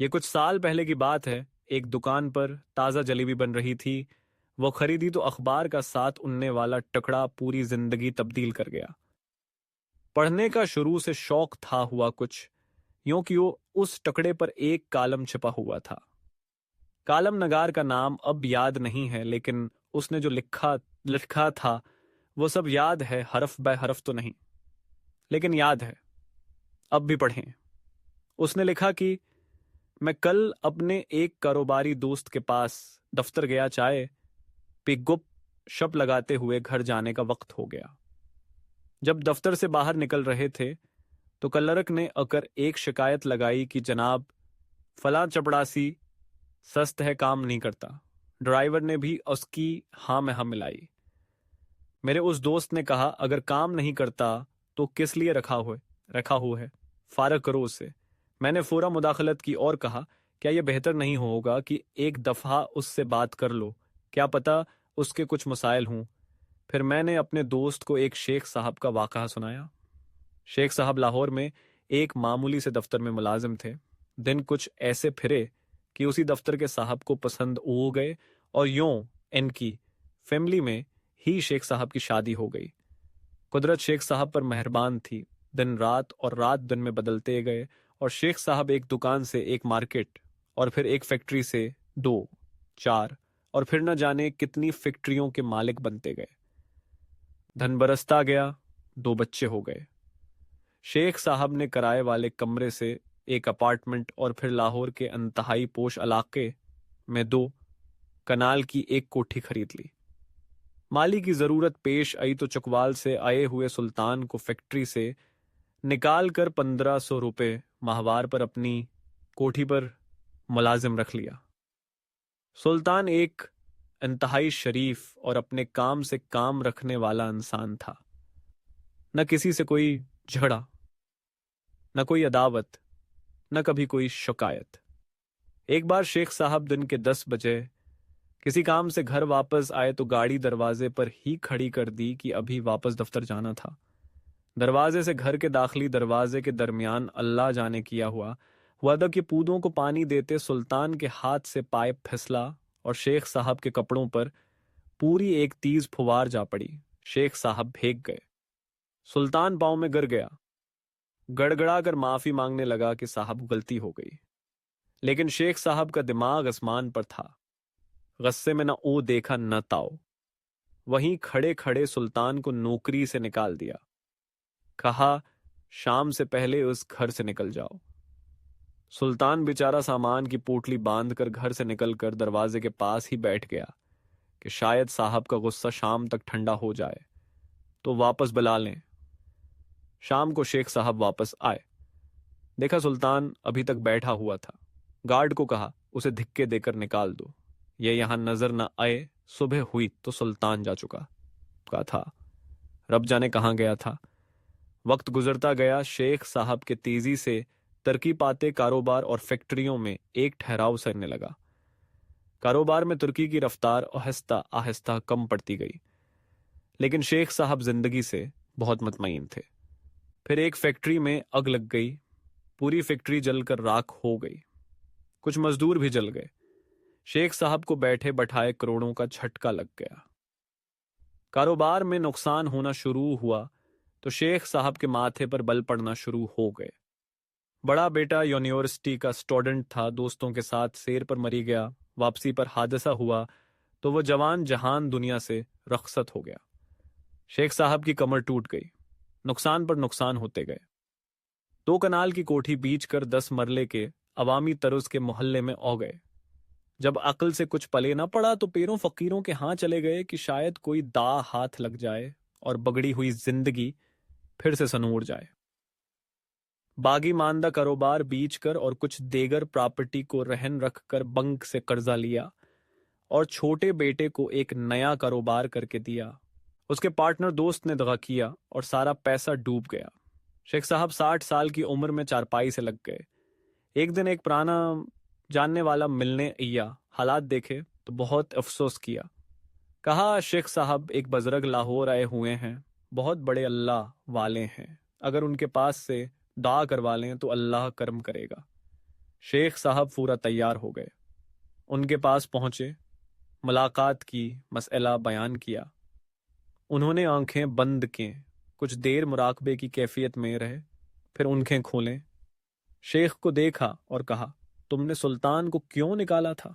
یہ کچھ سال پہلے کی بات ہے۔ ایک دکان پر تازہ جلیبی بن رہی تھی۔ وہ خریدی تو اخبار کا ساتھ اننے والا ٹکڑا پوری زندگی تبدیل کر گیا۔ پڑھنے کا شروع سے شوق تھا ہوا کچھ یوں کہ وہ اس ٹکڑے پر ایک کالم چھپا ہوا تھا۔ کالم نگار کا نام اب یاد نہیں ہے، لیکن اس نے جو لکھا تھا وہ سب یاد ہے، حرف بے حرف تو نہیں، لیکن یاد ہے۔ اب بھی پڑھیں۔ اس نے لکھا کہ میں کل اپنے ایک کاروباری دوست کے پاس دفتر گیا، چائے پی گپ شپ لگاتے ہوئے گھر جانے کا وقت ہو گیا۔ جب دفتر سے باہر نکل رہے تھے تو کلرک نے اکر ایک شکایت لگائی کہ جناب فلاں چپڑاسی سست ہے، کام نہیں کرتا۔ ڈرائیور نے بھی اس کی ہاں میں ہاں ملائی۔ میرے اس دوست نے کہا اگر کام نہیں کرتا تو کس لیے رکھا ہوا ہے، فارغ کرو اسے۔ میں نے فورا مداخلت کی اور کہا کیا یہ بہتر نہیں ہوگا کہ ایک دفعہ اس سے بات کر لو، کیا پتا اس کے کچھ مسائل ہوں۔ پھر میں نے اپنے دوست کو ایک شیخ صاحب کا واقعہ سنایا۔ شیخ صاحب لاہور میں ایک معمولی سے دفتر میں ملازم تھے۔ دن کچھ ایسے پھرے کہ اسی دفتر کے صاحب کو پسند ہو گئے اور یوں ان کی فیملی میں ہی شیخ صاحب کی شادی ہو گئی۔ قدرت شیخ صاحب پر مہربان تھی۔ دن رات اور رات دن میں بدلتے گئے اور شیخ صاحب ایک دکان سے ایک مارکیٹ اور پھر ایک فیکٹری سے 2 4 اور پھر نہ جانے کتنی فیکٹریوں کے مالک بنتے گئے۔ دھن برستا گیا، 2 بچے ہو گئے۔ شیخ صاحب نے کرائے والے کمرے سے ایک اپارٹمنٹ اور پھر لاہور کے انتہائی پوش علاقے میں 2 کنال کی ایک کوٹھی خرید لی۔ مالی کی ضرورت پیش آئی تو چکوال سے آئے ہوئے سلطان کو فیکٹری سے نکال کر 1500 روپے ماہوار پر اپنی کوٹھی پر ملازم رکھ لیا۔ سلطان ایک انتہائی شریف اور اپنے کام سے کام رکھنے والا انسان تھا۔ نہ کسی سے کوئی جھگڑا، نہ کوئی عداوت، نہ کبھی کوئی شکایت۔ ایک بار شیخ صاحب دن کے 10 بجے کسی کام سے گھر واپس آئے تو گاڑی دروازے پر ہی کھڑی کر دی کہ ابھی واپس دفتر جانا تھا۔ دروازے سے گھر کے داخلی دروازے کے درمیان اللہ جانے کیا ہوا تھا کہ پودوں کو پانی دیتے سلطان کے ہاتھ سے پائپ پھسلا اور شیخ صاحب کے کپڑوں پر پوری ایک تیز پھوار جا پڑی۔ شیخ صاحب بھیگ گئے۔ سلطان پاؤں میں گر گیا، گڑگڑا کر معافی مانگنے لگا کہ صاحب غلطی ہو گئی، لیکن شیخ صاحب کا دماغ آسمان پر تھا۔ غصے میں نہ او دیکھا نہ تاؤ، وہیں کھڑے کھڑے سلطان کو نوکری سے نکال دیا۔ کہا شام سے پہلے اس گھر سے نکل جاؤ۔ سلطان بیچارہ سامان کی پوٹلی باندھ کر گھر سے نکل کر دروازے کے پاس ہی بیٹھ گیا کہ شاید صاحب کا غصہ شام تک ٹھنڈا ہو جائے تو واپس بلا لیں۔ شام کو شیخ صاحب واپس آئے، دیکھا سلطان ابھی تک بیٹھا ہوا تھا۔ گارڈ کو کہا اسے دھکے دے کر نکال دو، یہ یہاں نظر نہ آئے۔ صبح ہوئی تو سلطان جا چکا تھا، رب جانے کہاں گیا تھا۔ وقت گزرتا گیا، شیخ صاحب کے تیزی سے ترقی پاتے کاروبار اور فیکٹریوں میں ایک ٹھہراؤ سرنے لگا۔ کاروبار میں ترقی کی رفتار آہستہ آہستہ کم پڑتی گئی، لیکن شیخ صاحب زندگی سے بہت مطمئن تھے۔ پھر ایک فیکٹری میں آگ لگ گئی، پوری فیکٹری جل کر راکھ ہو گئی، کچھ مزدور بھی جل گئے۔ شیخ صاحب کو بیٹھے بٹھائے کروڑوں کا جھٹکا لگ گیا۔ کاروبار میں نقصان ہونا شروع ہوا تو شیخ صاحب کے ماتھے پر بل پڑنا شروع ہو گئے۔ بڑا بیٹا یونیورسٹی کا اسٹوڈنٹ تھا، دوستوں کے ساتھ سیر پر مری گیا۔ واپسی پر حادثہ ہوا تو وہ جوان جہان دنیا سے رخصت ہو گیا۔ شیخ صاحب کی کمر ٹوٹ گئی، نقصان پر نقصان ہوتے گئے۔ 2 کنال کی کوٹھی بیچ کر 10 مرلے کے عوامی طرز کے محلے میں آ گئے۔ جب عقل سے کچھ پلے نہ پڑا تو پیروں فقیروں کے ہاں چلے گئے کہ شاید کوئی دا ہاتھ لگ جائے اور بگڑی ہوئی زندگی پھر سے سنور جائے۔ باغی ماندہ کاروبار بیچ کر اور کچھ دیگر پراپرٹی کو رہن رکھ کر بنک سے قرضہ لیا اور چھوٹے بیٹے کو ایک نیا کاروبار کر کے دیا۔ اس کے پارٹنر دوست نے دغا کیا اور سارا پیسہ ڈوب گیا۔ شیخ صاحب 60 سال کی عمر میں چارپائی سے لگ گئے۔ ایک دن ایک پرانا جاننے والا ملنے ایا، حالات دیکھے تو بہت افسوس کیا۔ کہا شیخ صاحب ایک بزرگ لاہور آئے ہوئے ہیں، بہت بڑے اللہ والے ہیں، اگر ان کے پاس سے دعا کروا لیں تو اللہ کرم کرے گا۔ شیخ صاحب پورا تیار ہو گئے، ان کے پاس پہنچے، ملاقات کی، مسئلہ بیان کیا۔ انہوں نے آنکھیں بند کیں، کچھ دیر مراقبے کی کیفیت میں رہے، پھر آنکھیں کھولیں، شیخ کو دیکھا اور کہا، تم نے سلطان کو کیوں نکالا تھا؟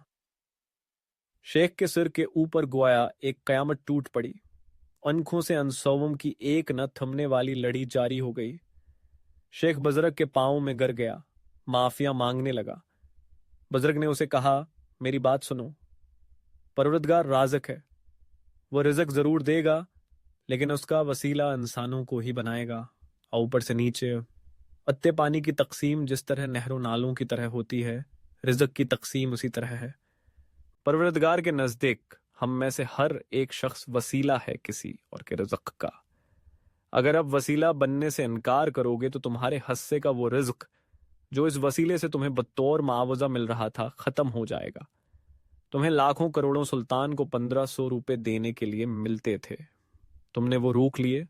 شیخ کے سر کے اوپر گویا ایک قیامت ٹوٹ پڑی، آنکھوں سے انصوم کی ایک نہ تھمنے والی لڑی جاری ہو گئی۔ شیخ بزرگ کے پاؤں میں گر گیا، معافیا مانگنے لگا۔ بزرگ نے اسے کہا، میری بات سنو، پروردگار رازق ہے، وہ رزق ضرور دے گا، لیکن اس کا وسیلہ انسانوں کو ہی بنائے گا، اور اوپر سے نیچے اتے پانی کی تقسیم جس طرح نہر و نالوں کی طرح ہوتی ہے، رزق کی تقسیم اسی طرح ہے۔ پروردگار کے نزدیک ہم میں سے ہر ایک شخص وسیلہ ہے کسی اور کے رزق کا۔ اگر اب وسیلہ بننے سے انکار کرو گے تو تمہارے حصے کا وہ رزق جو اس وسیلے سے تمہیں بطور معاوضہ مل رہا تھا ختم ہو جائے گا۔ تمہیں لاکھوں کروڑوں سلطان کو 1500 روپے دینے کے لیے ملتے تھے، تم نے وہ روک لیے،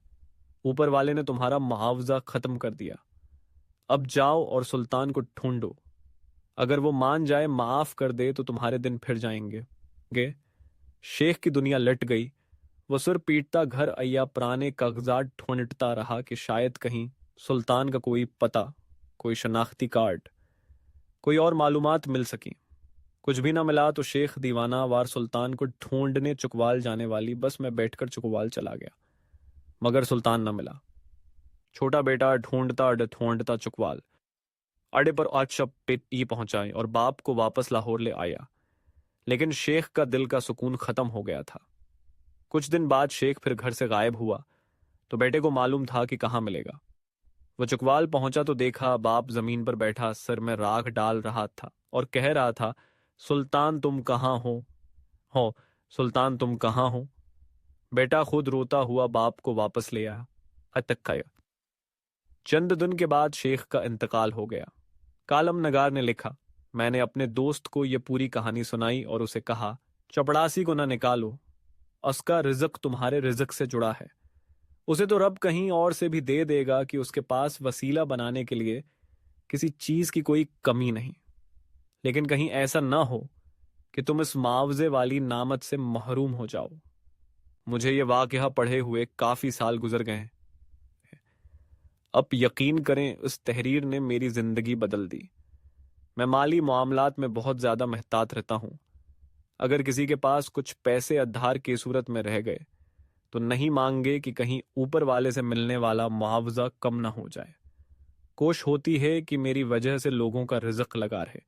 اوپر والے نے تمہارا معاوضہ ختم کر دیا۔ اب جاؤ اور سلطان کو ڈھونڈو، اگر وہ مان جائے معاف کر دے تو تمہارے دن پھر جائیں گے۔ شیخ کی دنیا لٹ گئی، وہ سر پیٹتا گھر آیا، پرانے کاغذات ڈھونڈتا رہا کہ شاید کہیں سلطان کا کوئی پتہ، کوئی شناختی کارڈ، کوئی اور معلومات مل سکیں۔ کچھ بھی نہ ملا تو شیخ دیوانہ وار سلطان کو ڈھونڈنے چکوال جانے والی بس میں بیٹھ کر چکوال چلا گیا، مگر سلطان نہ ملا۔ چھوٹا بیٹا ڈھونڈتا چکوال اڈے پر پہ پہنچائے اور باپ کو واپس لاہور لے آیا، لیکن شیخ کا دل کا سکون ختم ہو گیا تھا۔ کچھ دن بعد شیخ پھر گھر سے غائب ہوا تو بیٹے کو معلوم تھا کہ کہاں ملے گا۔ وہ چکوال پہنچا تو دیکھا باپ زمین پر بیٹھا سر میں راکھ ڈال رہا تھا اور کہہ رہا تھا، سلطان تم کہاں ہو سلطان تم کہاں ہو؟ بیٹا خود روتا ہوا باپ کو واپس لے آیا۔ چند دن کے بعد شیخ کا انتقال ہو گیا۔ کالم نگار نے لکھا، میں نے اپنے دوست کو یہ پوری کہانی سنائی اور اسے کہا، چپڑاسی کو نہ نکالو، اس کا رزق تمہارے رزق سے جڑا ہے، اسے تو رب کہیں اور سے بھی دے دے گا کہ اس کے پاس وسیلہ بنانے کے لیے کسی چیز کی کوئی کمی نہیں، لیکن کہیں ایسا نہ ہو کہ تم اس معاوضے والی نعمت سے محروم ہو جاؤ۔ مجھے یہ واقعہ پڑھے ہوئے کافی سال گزر گئے ہیں، اب یقین کریں اس تحریر نے میری زندگی بدل دی۔ میں مالی معاملات میں بہت زیادہ محتاط رہتا ہوں۔ اگر کسی کے پاس کچھ پیسے ادھار کی صورت میں رہ گئے تو نہیں مانگے کہ کہیں اوپر والے سے ملنے والا معاوضہ کم نہ ہو جائے۔ کوشش ہوتی ہے کہ میری وجہ سے لوگوں کا رزق لگا رہے۔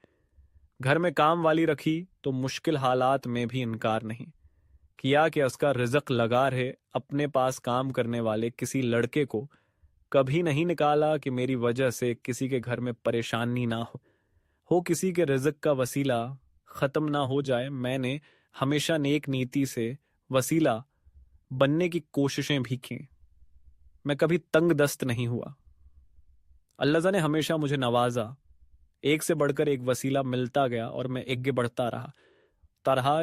گھر میں کام والی رکھی تو مشکل حالات میں بھی انکار نہیں کیا کہ اس کا رزق لگا رہے۔ اپنے پاس کام کرنے والے کسی لڑکے کو کبھی نہیں نکالا کہ میری وجہ سے کسی کے گھر میں پریشانی نہ ہو کسی کے رزق کا وسیلہ ختم نہ ہو جائے۔ میں نے ہمیشہ نیک نیتی سے وسیلہ بننے کی کوششیں بھی کیں، میں کبھی تنگ دست نہیں ہوا۔ اللہ نے ہمیشہ مجھے نوازا، ایک سے بڑھ کر ایک وسیلہ ملتا گیا اور میں آگے بڑھتا رہا۔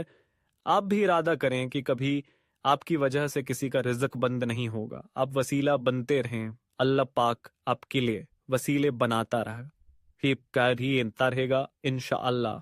آپ بھی ارادہ کریں کہ کبھی آپ کی وجہ سے کسی کا رزق بند نہیں ہوگا، آپ وسیلہ بنتے رہیں، اللہ پاک آپ کے لیے وسیلے بناتا رہے گا انشاءاللہ۔